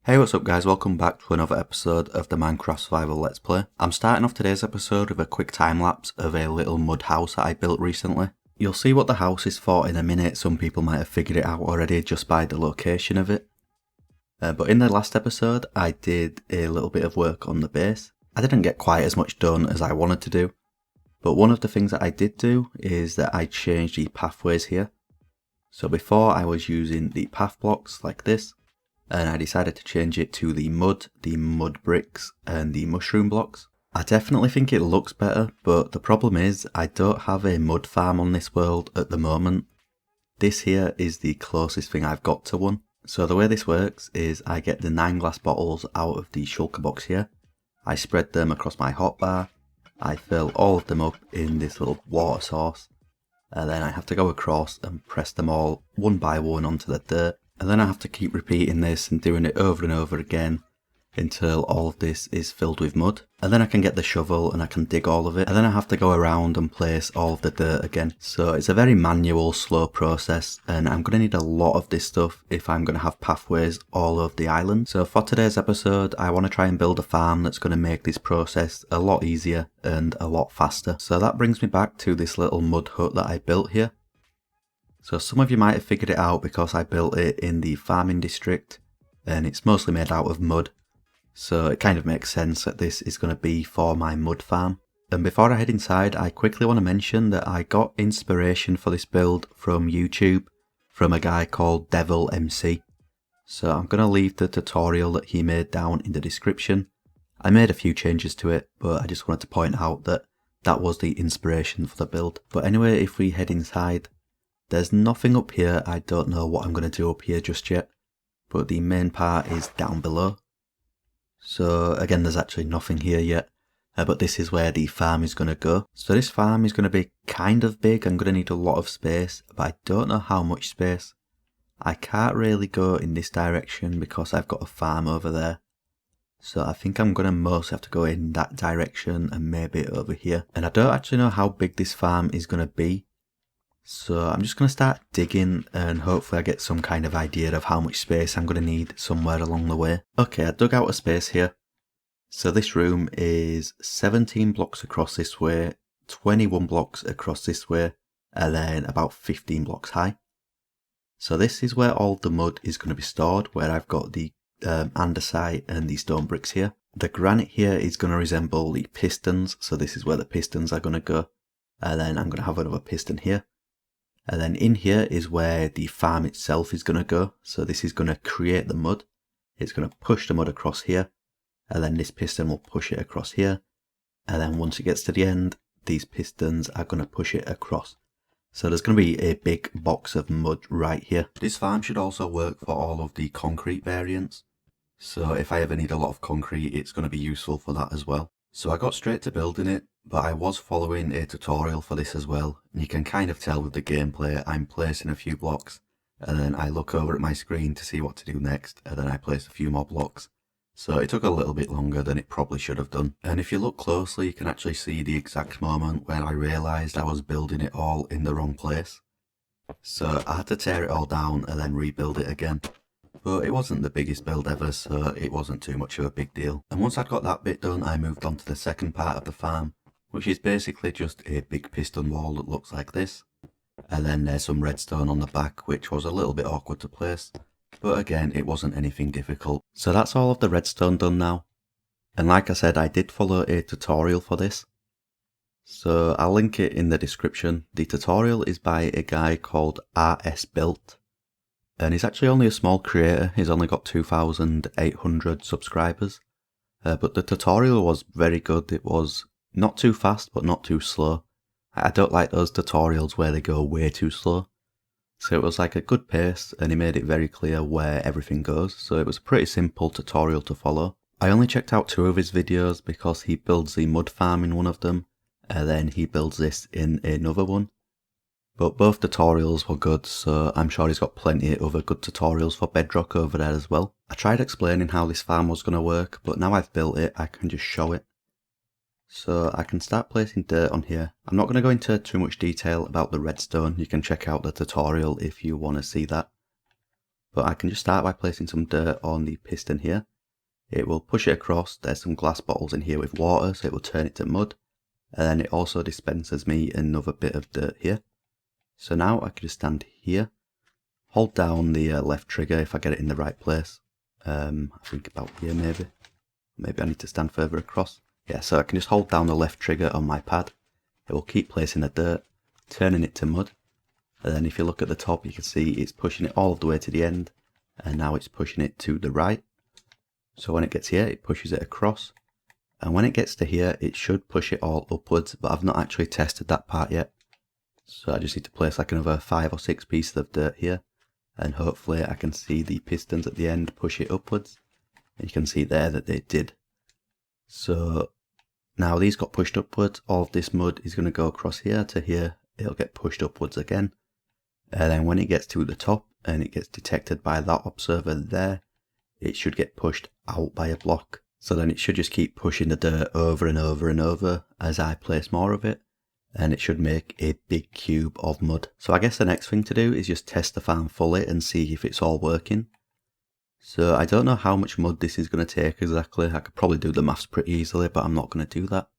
Hey, what's up guys, welcome back to another episode of the Minecraft Survival Let's Play. I'm starting off today's episode with a quick time lapse of a little mud house that I built recently. You'll see what the house is for in a minute. Some people might have figured it out already just by the location of it. But in the last episode I did a little bit of work on the base. I didn't get quite as much done as I wanted to do, but one of the things that I did do is that I changed the pathways here. So before I was using the path blocks like this, and I decided to change it to the mud bricks and the mushroom blocks. I definitely think it looks better, but the problem is I don't have a mud farm on this world at the moment. This here is the closest thing I've got to one. So the way this works is I get the 9 glass bottles out of the shulker box here. I spread them across my hotbar. I fill all of them up in this little water source. And then I have to go across and press them all one by one onto the dirt. And then I have to keep repeating this and doing it over and over again until all of this is filled with mud. And then I can get the shovel and I can dig all of it. And then I have to go around and place all of the dirt again. So it's a very manual, slow process, and I'm going to need a lot of this stuff if I'm going to have pathways all over the island. So for today's episode, I want to try and build a farm that's going to make this process a lot easier and a lot faster. So that brings me back to this little mud hut that I built here. So some of you might have figured it out because I built it in the farming district and it's mostly made out of mud. So it kind of makes sense that this is going to be for my mud farm. And before I head inside, I quickly want to mention that I got inspiration for this build from YouTube from a guy called Devil MC. So I'm going to leave the tutorial that he made down in the description. I made a few changes to it, but I just wanted to point out that that was the inspiration for the build. But anyway, if we head inside, there's nothing up here. I don't know what I'm going to do up here just yet, but the main part is down below. So again, there's actually nothing here yet, but this is where the farm is going to go. So this farm is going to be kind of big. I'm going to need a lot of space, but I don't know how much space. I can't really go in this direction because I've got a farm over there. So I think I'm going to mostly have to go in that direction and maybe over here. And I don't actually know how big this farm is going to be. So I'm just going to start digging and hopefully I get some kind of idea of how much space I'm going to need somewhere along the way. Okay, I dug out a space here. So this room is 17 blocks across this way, 21 blocks across this way, and then about 15 blocks high. So this is where all the mud is going to be stored, where I've got the andesite and the stone bricks here. The granite here is going to resemble the pistons, so this is where the pistons are going to go. And then I'm going to have another piston here. And then in here is where the farm itself is going to go. So this is going to create the mud. It's going to push the mud across here. And then this piston will push it across here. And then once it gets to the end, these pistons are going to push it across. So there's going to be a big box of mud right here. This farm should also work for all of the concrete variants. So if I ever need a lot of concrete, it's going to be useful for that as well. So I got straight to building it, but I was following a tutorial for this as well. And you can kind of tell with the gameplay, I'm placing a few blocks and then I look over at my screen to see what to do next, and then I place a few more blocks. So it took a little bit longer than it probably should have done. And if you look closely, you can actually see the exact moment when I realised I was building it all in the wrong place. So I had to tear it all down and then rebuild it again. But it wasn't the biggest build ever, so it wasn't too much of a big deal. And once I'd got that bit done, I moved on to the second part of the farm, which is basically just a big piston wall that looks like this. And then there's some redstone on the back, which was a little bit awkward to place. But again, it wasn't anything difficult. So that's all of the redstone done now. And like I said, I did follow a tutorial for this. So I'll link it in the description. The tutorial is by a guy called RS Built. And he's actually only a small creator. He's only got 2,800 subscribers. But the tutorial was very good. It was not too fast, but not too slow. I don't like those tutorials where they go way too slow. So it was like a good pace, and he made it very clear where everything goes. So it was a pretty simple tutorial to follow. I only checked out 2 of his videos because he builds the mud farm in one of them, and then he builds this in another one. But both tutorials were good, so I'm sure he's got plenty of other good tutorials for Bedrock over there as well. I tried explaining how this farm was going to work, but now I've built it, I can just show it. So I can start placing dirt on here. I'm not going to go into too much detail about the redstone. You can check out the tutorial if you want to see that. But I can just start by placing some dirt on the piston here. It will push it across. There's some glass bottles in here with water, so it will turn it to mud. And then it also dispenses me another bit of dirt here. So now I can just stand here, hold down the left trigger if I get it in the right place. I think about here maybe. Maybe I need to stand further across. Yeah, so I can just hold down the left trigger on my pad. It will keep placing the dirt, turning it to mud. And then if you look at the top, you can see it's pushing it all the way to the end. And now it's pushing it to the right. So when it gets here, it pushes it across. And when it gets to here, it should push it all upwards, but I've not actually tested that part yet. So I just need to place like another 5 or 6 pieces of dirt here. And hopefully I can see the pistons at the end push it upwards. And you can see there that they did. So now these got pushed upwards. All of this mud is going to go across here to here. It'll get pushed upwards again. And then when it gets to the top and it gets detected by that observer there, it should get pushed out by a block. So then it should just keep pushing the dirt over and over and over as I place more of it. And it should make a big cube of mud. So I guess the next thing to do is just test the farm fully and see if it's all working. So I don't know how much mud this is going to take exactly. I could probably do the maths pretty easily, but I'm not going to do that.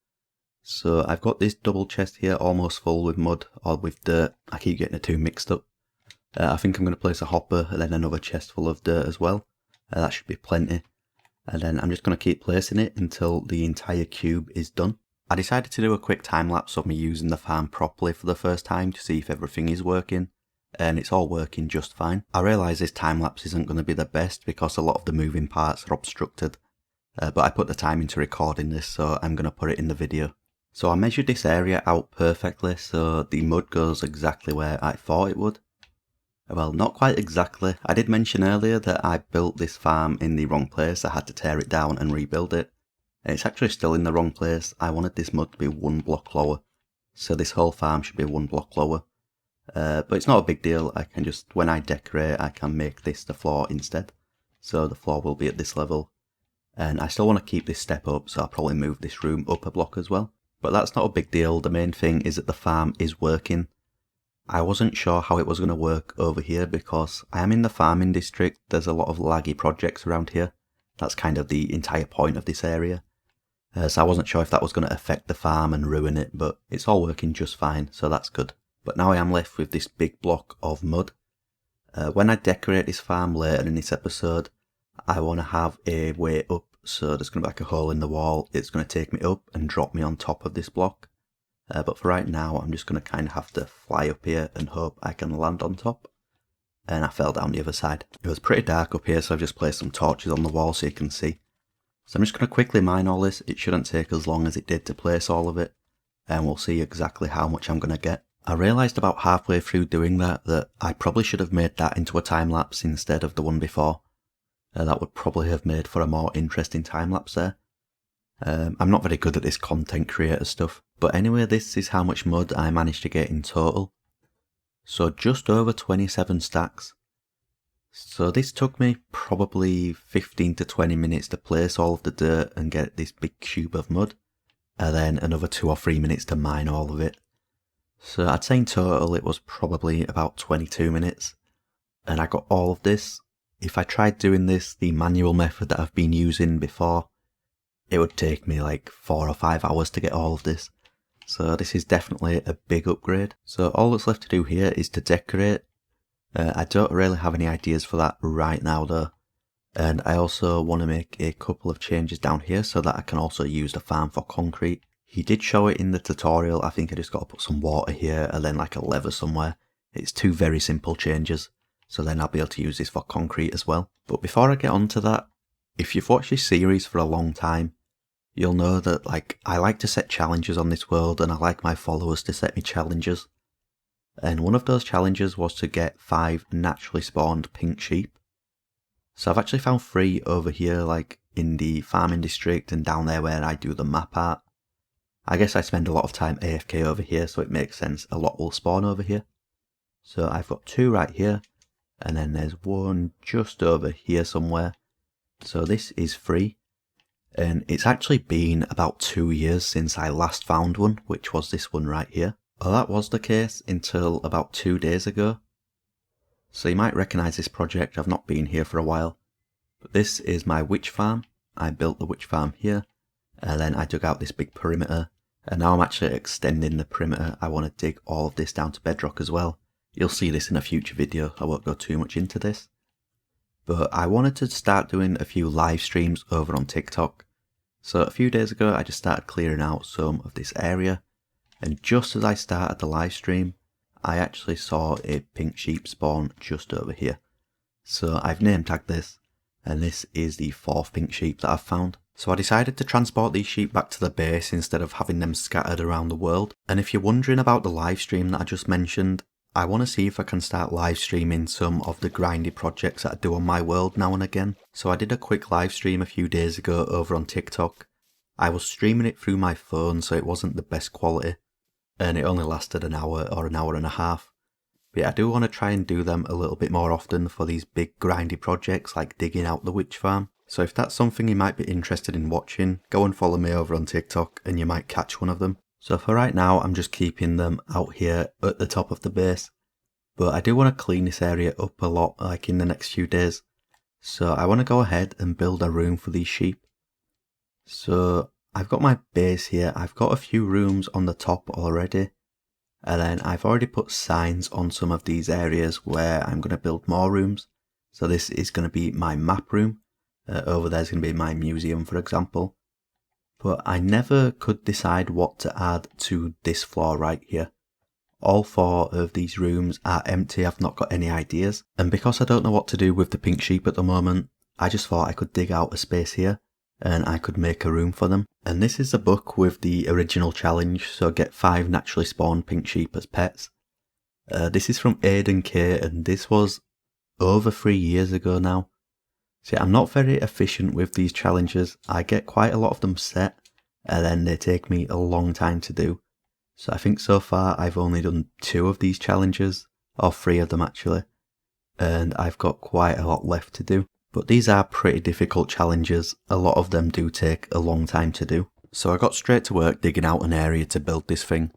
So I've got this double chest here almost full with mud or with dirt. I keep getting the two mixed up. I think I'm going to place a hopper and then another chest full of dirt as well. That should be plenty. And then I'm just going to keep placing it until the entire cube is done. I decided to do a quick time lapse of me using the farm properly for the first time to see if everything is working. And it's all working just fine. I realise this time lapse isn't going to be the best because a lot of the moving parts are obstructed. But I put the time into recording this, so I'm going to put it in the video. So I measured this area out perfectly, so the mud goes exactly where I thought it would. Well, not quite exactly. I did mention earlier that I built this farm in the wrong place. I had to tear it down and rebuild it. And it's actually still in the wrong place. I wanted this mud to be 1 block lower. So this whole farm should be 1 block lower. But it's not a big deal. I can just, when I decorate, I can make this the floor instead. So the floor will be at this level. And I still want to keep this step up, so I'll probably move this room up a block as well. But that's not a big deal. The main thing is that the farm is working. I wasn't sure how it was going to work over here because I am in the farming district. There's a lot of laggy projects around here. That's kind of the entire point of this area. So I wasn't sure if that was going to affect the farm and ruin it, but it's all working just fine, so that's good. But now I am left with this big block of mud. When I decorate this farm later in this episode, I want to have a way up. So there's going to be like a hole in the wall. It's going to take me up and drop me on top of this block. But for right now, I'm just going to kind of have to fly up here and hope I can land on top. And I fell down the other side. It was pretty dark up here, so I've just placed some torches on the wall so you can see. So I'm just going to quickly mine all this. It shouldn't take as long as it did to place all of it. And we'll see exactly how much I'm going to get. I realised about halfway through doing that I probably should have made that into a time lapse instead of the one before. That would probably have made for a more interesting time lapse there. I'm not very good at this content creator stuff. But anyway, this is how much mud I managed to get in total. So just over 27 stacks. So this took me probably 15 to 20 minutes to place all of the dirt and get this big cube of mud. And then another 2 or 3 minutes to mine all of it. So I'd say in total it was probably about 22 minutes. And I got all of this. If I tried doing this the manual method that I've been using before, it would take me like 4 or 5 hours to get all of this. So this is definitely a big upgrade. So all that's left to do here is to decorate. I don't really have any ideas for that right now though. And I also want to make a couple of changes down here so that I can also use the farm for concrete. He did show it in the tutorial. I think I just got to put some water here and then like a lever somewhere. It's 2 very simple changes. So then I'll be able to use this for concrete as well. But before I get on to that, if you've watched this series for a long time, you'll know that I like to set challenges on this world and I like my followers to set me challenges. And one of those challenges was to get 5 naturally spawned pink sheep. So I've actually found 3 over here, like in the farming district and down there where I do the map art. I guess I spend a lot of time AFK over here, so it makes sense a lot will spawn over here. So I've got 2 right here, and then there's 1 just over here somewhere. So this is 3. And it's actually been about 2 years since I last found one, which was this one right here. Well, that was the case until about 2 days ago. So you might recognise this project, I've not been here for a while. But this is my witch farm. I built the witch farm here, and then I dug out this big perimeter, and now I'm actually extending the perimeter. I want to dig all of this down to bedrock as well. You'll see this in a future video, I won't go too much into this. But I wanted to start doing a few live streams over on TikTok. So a few days ago I just started clearing out some of this area, and just as I started the live stream, I actually saw a pink sheep spawn just over here. So I've name tagged this, and this is the 4th pink sheep that I've found. So I decided to transport these sheep back to the base instead of having them scattered around the world. And if you're wondering about the live stream that I just mentioned, I want to see if I can start live streaming some of the grindy projects that I do on my world now and again. So I did a quick live stream a few days ago over on TikTok. I was streaming it through my phone, so it wasn't the best quality, and it only lasted an hour or an hour and a half. But yeah, I do want to try and do them a little bit more often for these big grindy projects like digging out the witch farm. So if that's something you might be interested in watching, go and follow me over on TikTok and you might catch one of them. So for right now, I'm just keeping them out here at the top of the base. But I do want to clean this area up a lot, like in the next few days. So I want to go ahead and build a room for these sheep. So I've got my base here. I've got a few rooms on the top already. And then I've already put signs on some of these areas where I'm going to build more rooms. So this is going to be my map room. Over there's going to be my museum, for example. But I never could decide what to add to this floor right here. All 4 of these rooms are empty, I've not got any ideas. And because I don't know what to do with the pink sheep at the moment, I just thought I could dig out a space here and I could make a room for them. And this is the book with the original challenge, so get 5 naturally spawned pink sheep as pets. This is from Aiden K, and this was over 3 years ago now. See, I'm not very efficient with these challenges. I get quite a lot of them set, and then they take me a long time to do. So I think so far I've only done 2 of these challenges, or 3 of them actually, and I've got quite a lot left to do. But these are pretty difficult challenges, a lot of them do take a long time to do. So I got straight to work digging out an area to build this thing,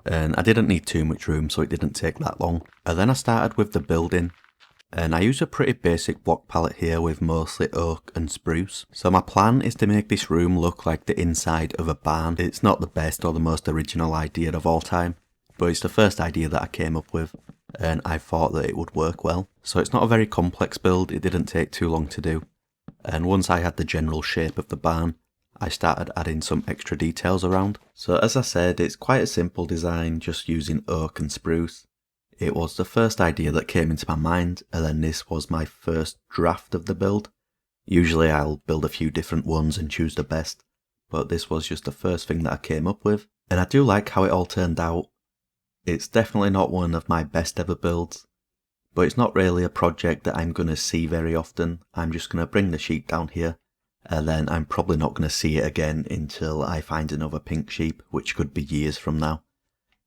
and I didn't need too much room so it didn't take that long. And then I started with the building. And I use a pretty basic block palette here with mostly oak and spruce. So my plan is to make this room look like the inside of a barn. It's not the best or the most original idea of all time, but it's the first idea that I came up with, and I thought that it would work well. So it's not a very complex build, it didn't take too long to do. And once I had the general shape of the barn, I started adding some extra details around. So as I said, it's quite a simple design, just using oak and spruce. It was the first idea that came into my mind, and then this was my first draft of the build. Usually I'll build a few different ones and choose the best, but this was just the first thing that I came up with. And I do like how it all turned out. It's definitely not one of my best ever builds, but it's not really a project that I'm going to see very often. I'm just going to bring the sheep down here, and then I'm probably not going to see it again until I find another pink sheep, which could be years from now.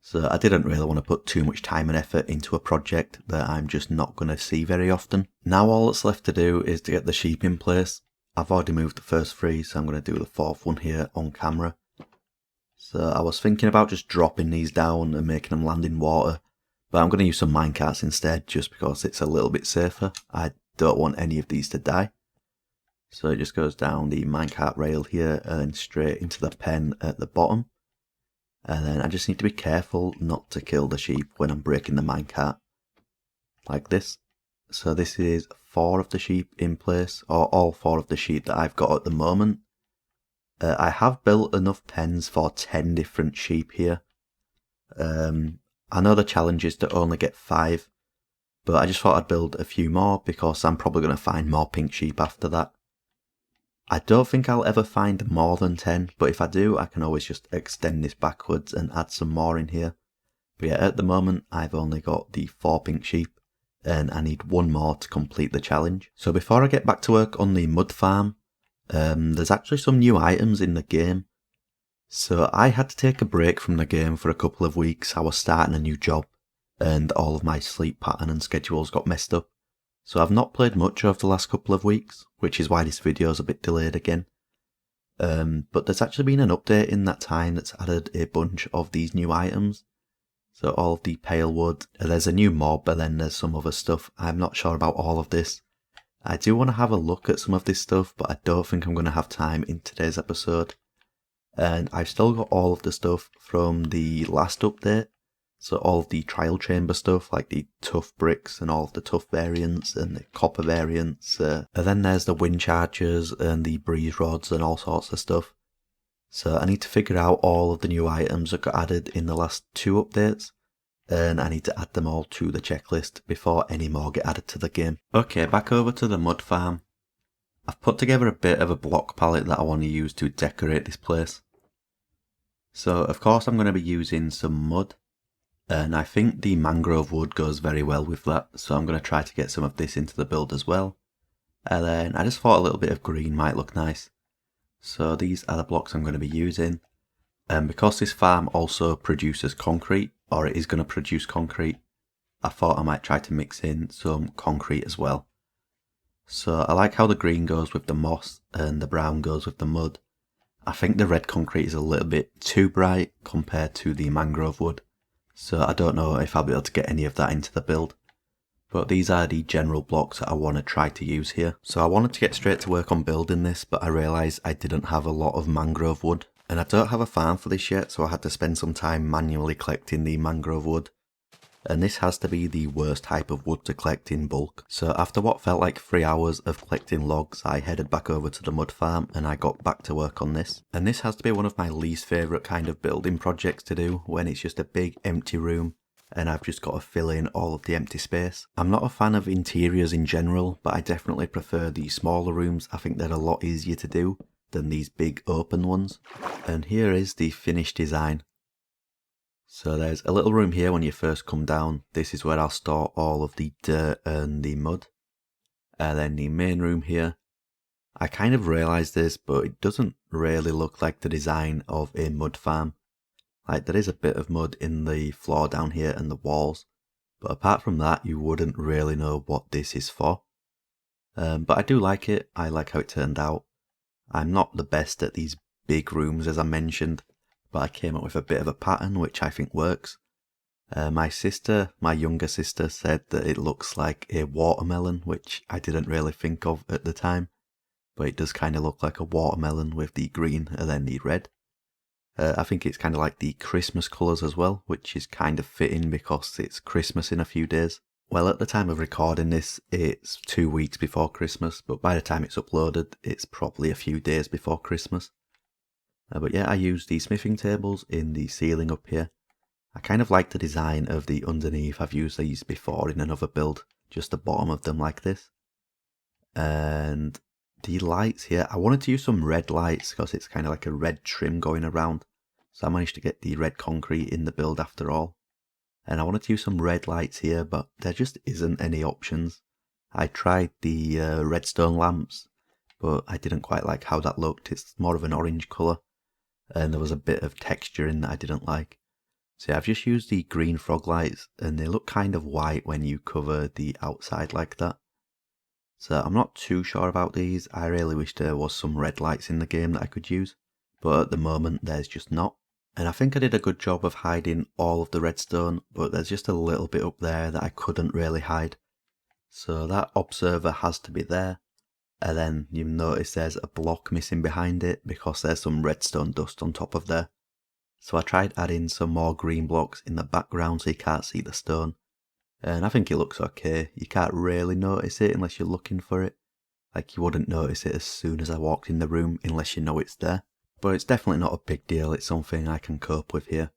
So I didn't really want to put too much time and effort into a project that I'm just not going to see very often. Now all that's left to do is to get the sheep in place. I've already moved the first 3, so I'm going to do the 4th one here on camera. So I was thinking about just dropping these down and making them land in water, but I'm going to use some minecarts instead just because it's a little bit safer. I don't want any of these to die. So it just goes down the minecart rail here and straight into the pen at the bottom. And then I just need to be careful not to kill the sheep when I'm breaking the minecart, like this. So this is 4 of the sheep in place, or all 4 of the sheep that I've got at the moment. I have built enough pens for 10 different sheep here. I know the challenge is to only get 5, but I just thought I'd build a few more because I'm probably going to find more pink sheep after that. I don't think I'll ever find more than 10, but if I do, I can always just extend this backwards and add some more in here. But yeah, at the moment, I've only got the 4 pink sheep, and I need 1 more to complete the challenge. So before I get back to work on the mud farm, there's actually some new items in the game. So I had to take a break from the game for a couple of weeks. I was starting a new job, and all of my sleep pattern and schedules got messed up. So I've not played much over the last couple of weeks, which is why this video is a bit delayed again. But there's actually been an update in that time that's added a bunch of these new items. So all of the pale wood, there's a new mob and then there's some other stuff. I'm not sure about all of this. I do want to have a look at some of this stuff, but I don't think I'm going to have time in today's episode. And I've still got all of the stuff from the last update. So all of the trial chamber stuff, like the tough bricks and all of the tough variants and the copper variants. And then there's the wind chargers and the breeze rods and all sorts of stuff. So I need to figure out all of the new items that got added in the last 2 updates. And I need to add them all to the checklist before any more get added to the game. Okay, back over to the mud farm. I've put together a bit of a block palette that I want to use to decorate this place. So of course I'm going to be using some mud. And I think the mangrove wood goes very well with that, so I'm going to try to get some of this into the build as well. And then I just thought a little bit of green might look nice. So these are the blocks I'm going to be using. And because this farm also produces concrete, or it is going to produce concrete, I thought I might try to mix in some concrete as well. So I like how the green goes with the moss and the brown goes with the mud. I think the red concrete is a little bit too bright compared to the mangrove wood. So I don't know if I'll be able to get any of that into the build. But these are the general blocks that I want to try to use here. So I wanted to get straight to work on building this, but I realised I didn't have a lot of mangrove wood. And I don't have a farm for this yet, so I had to spend some time manually collecting the mangrove wood. And this has to be the worst type of wood to collect in bulk. So after what felt like 3 hours of collecting logs, I headed back over to the mud farm and I got back to work on this. And this has to be one of my least favourite kind of building projects to do, when it's just a big empty room and I've just got to fill in all of the empty space. I'm not a fan of interiors in general, but I definitely prefer the smaller rooms. I think they're a lot easier to do than these big open ones. And here is the finished design. So there's a little room here when you first come down. This is where I'll store all of the dirt and the mud. And then the main room here. I kind of realised this, but it doesn't really look like the design of a mud farm. Like, there is a bit of mud in the floor down here and the walls. But apart from that, you wouldn't really know what this is for. But I do like it. I like how it turned out. I'm not the best at these big rooms, as I mentioned, but I came up with a bit of a pattern which I think works. My younger sister, said that it looks like a watermelon, which I didn't really think of at the time, but it does kind of look like a watermelon with the green and then the red. I think it's kind of like the Christmas colours as well, which is kind of fitting because it's Christmas in a few days. Well, at the time of recording this, it's 2 weeks before Christmas, but by the time it's uploaded, it's probably a few days before Christmas. But yeah, I used the smithing tables in the ceiling up here. I kind of like the design of the underneath. I've used these before in another build, just the bottom of them like this. And the lights here, I wanted to use some red lights because it's kind of like a red trim going around. So I managed to get the red concrete in the build after all. And I wanted to use some red lights here, but there just isn't any options. I tried the redstone lamps, but I didn't quite like how that looked. It's more of an orange colour. And there was a bit of texture in that I didn't like. So yeah, I've just used the green frog lights, and they look kind of white when you cover the outside like that. So I'm not too sure about these. I really wish there was some red lights in the game that I could use, but at the moment there's just not. And I think I did a good job of hiding all of the redstone, but there's just a little bit up there that I couldn't really hide. So that observer has to be there. And then you notice there's a block missing behind it because there's some redstone dust on top of there. So I tried adding some more green blocks in the background so you can't see the stone. And I think it looks okay. You can't really notice it unless you're looking for it. Like, you wouldn't notice it as soon as I walked in the room unless you know it's there. But it's definitely not a big deal. It's something I can cope with here.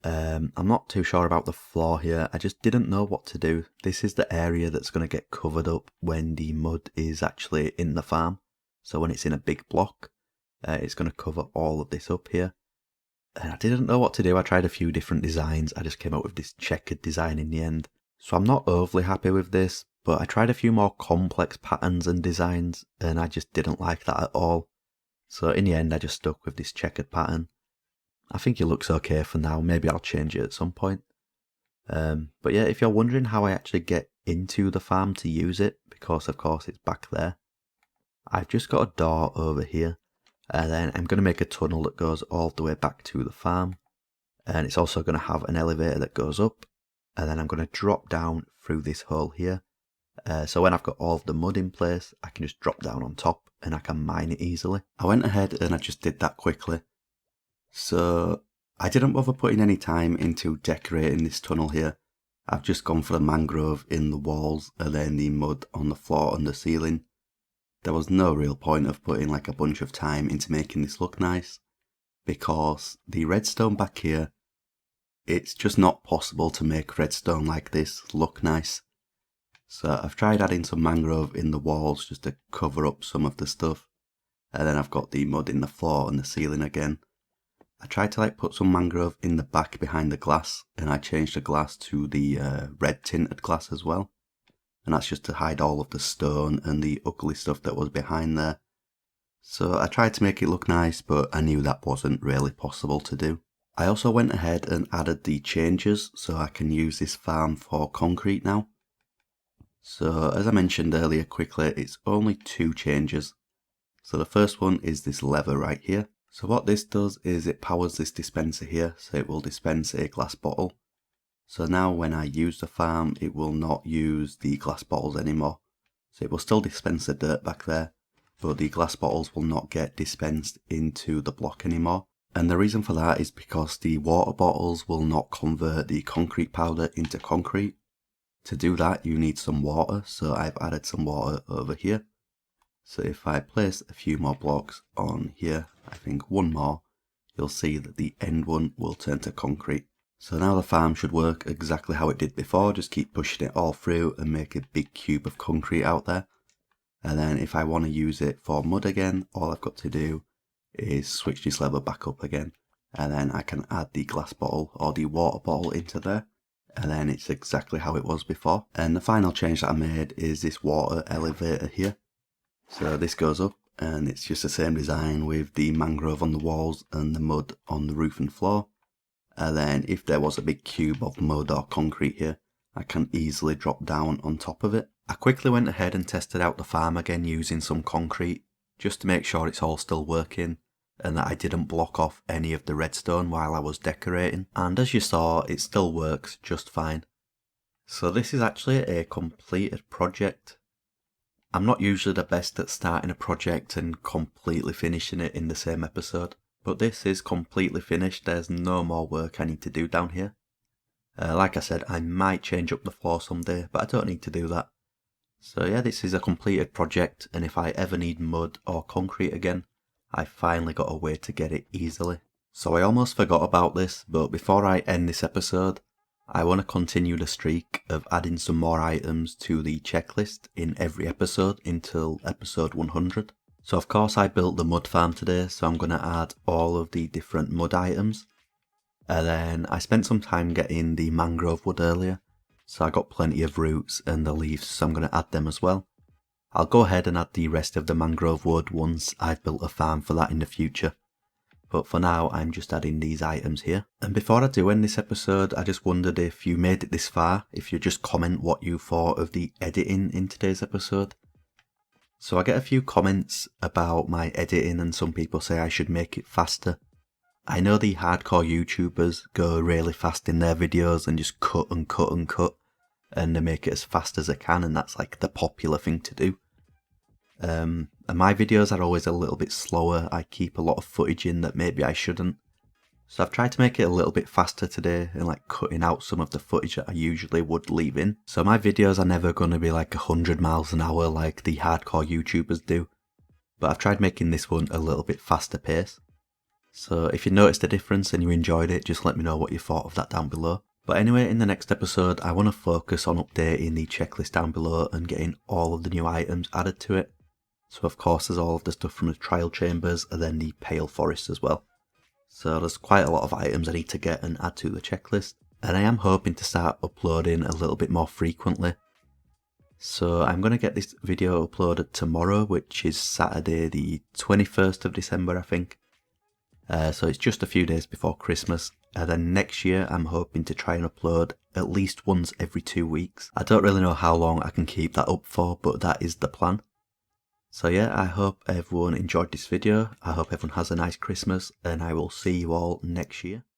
I'm not too sure about the floor here. I just didn't know what to do. This is the area that's going to get covered up when the mud is actually in the farm. So when it's in a big block, it's going to cover all of this up here. And I didn't know what to do. I tried a few different designs. I just came up with this checkered design in the end. So I'm not overly happy with this, but I tried a few more complex patterns and designs, and I just didn't like that at all. So in the end, I just stuck with this checkered pattern. I think it looks okay for now. Maybe I'll change it at some point. But yeah, if you're wondering how I actually get into the farm to use it, because of course it's back there, I've just got a door over here, and then I'm going to make a tunnel that goes all the way back to the farm. And it's also going to have an elevator that goes up, and then I'm going to drop down through this hole here. So when I've got all of the mud in place, I can just drop down on top and I can mine it easily. I went ahead and I just did that quickly. So I didn't bother putting any time into decorating this tunnel here. I've just gone for the mangrove in the walls and then the mud on the floor and the ceiling. There was no real point of putting like a bunch of time into making this look nice, because the redstone back here, it's just not possible to make redstone like this look nice. So I've tried adding some mangrove in the walls just to cover up some of the stuff, and then I've got the mud in the floor and the ceiling again. I tried to put some mangrove in the back behind the glass, and I changed the glass to the red tinted glass as well, and that's just to hide all of the stone and the ugly stuff that was behind there. So I tried to make it look nice, but I knew that wasn't really possible to do. I also went ahead and added the changes so I can use this farm for concrete now. So as I mentioned earlier quickly, it's only 2 changes. So the first one is this lever right here. So what this does is it powers this dispenser here, so it will dispense a glass bottle. So now when I use the farm, it will not use the glass bottles anymore. So it will still dispense the dirt back there, but the glass bottles will not get dispensed into the block anymore. And the reason for that is because the water bottles will not convert the concrete powder into concrete. To do that, you need some water, so I've added some water over here. So if I place a few more blocks on here, I think one more, you'll see that the end one will turn to concrete. So now the farm should work exactly how it did before, just keep pushing it all through and make a big cube of concrete out there. And then if I want to use it for mud again, all I've got to do is switch this lever back up again, and then I can add the glass bottle or the water bottle into there, and then it's exactly how it was before. And the final change that I made is this water elevator here. So this goes up and it's just the same design with the mangrove on the walls and the mud on the roof and floor. And then if there was a big cube of mud or concrete here, I can easily drop down on top of it. I quickly went ahead and tested out the farm again using some concrete, just to make sure it's all still working and that I didn't block off any of the redstone while I was decorating. And as you saw, it still works just fine. So this is actually a completed project. I'm not usually the best at starting a project and completely finishing it in the same episode, but this is completely finished. There's no more work I need to do down here. Like I said, I might change up the floor someday, but I don't need to do that. So yeah, this is a completed project, and if I ever need mud or concrete again, I finally got a way to get it easily. So I almost forgot about this, but before I end this episode, I want to continue the streak of adding some more items to the checklist in every episode until episode 100. So of course I built the mud farm today, so I'm going to add all of the different mud items. And then I spent some time getting the mangrove wood earlier, so I got plenty of roots and the leaves, so I'm going to add them as well. I'll go ahead and add the rest of the mangrove wood once I've built a farm for that in the future. But for now, I'm just adding these items here. And before I do end this episode, I just wondered if you made it this far, if you just comment what you thought of the editing in today's episode. So I get a few comments about my editing and some people say I should make it faster. I know the hardcore YouTubers go really fast in their videos and just cut and cut and cut, and they make it as fast as they can, and that's like the popular thing to do. And my videos are always a little bit slower. I keep a lot of footage in that maybe I shouldn't. So I've tried to make it a little bit faster today and cutting out some of the footage that I usually would leave in. So my videos are never going to be 100 miles an hour like the hardcore YouTubers do. But I've tried making this one a little bit faster pace. So if you noticed a difference and you enjoyed it, just let me know what you thought of that down below. But anyway, in the next episode, I want to focus on updating the checklist down below and getting all of the new items added to it. So of course there's all of the stuff from the trial chambers and then the pale forest as well. So there's quite a lot of items I need to get and add to the checklist. And I am hoping to start uploading a little bit more frequently. So I'm going to get this video uploaded tomorrow, which is Saturday the 21st of December I think. So it's just a few days before Christmas. And then next year I'm hoping to try and upload at least once every 2 weeks. I don't really know how long I can keep that up for, but that is the plan. So yeah, I hope everyone enjoyed this video. I hope everyone has a nice Christmas, and I will see you all next year.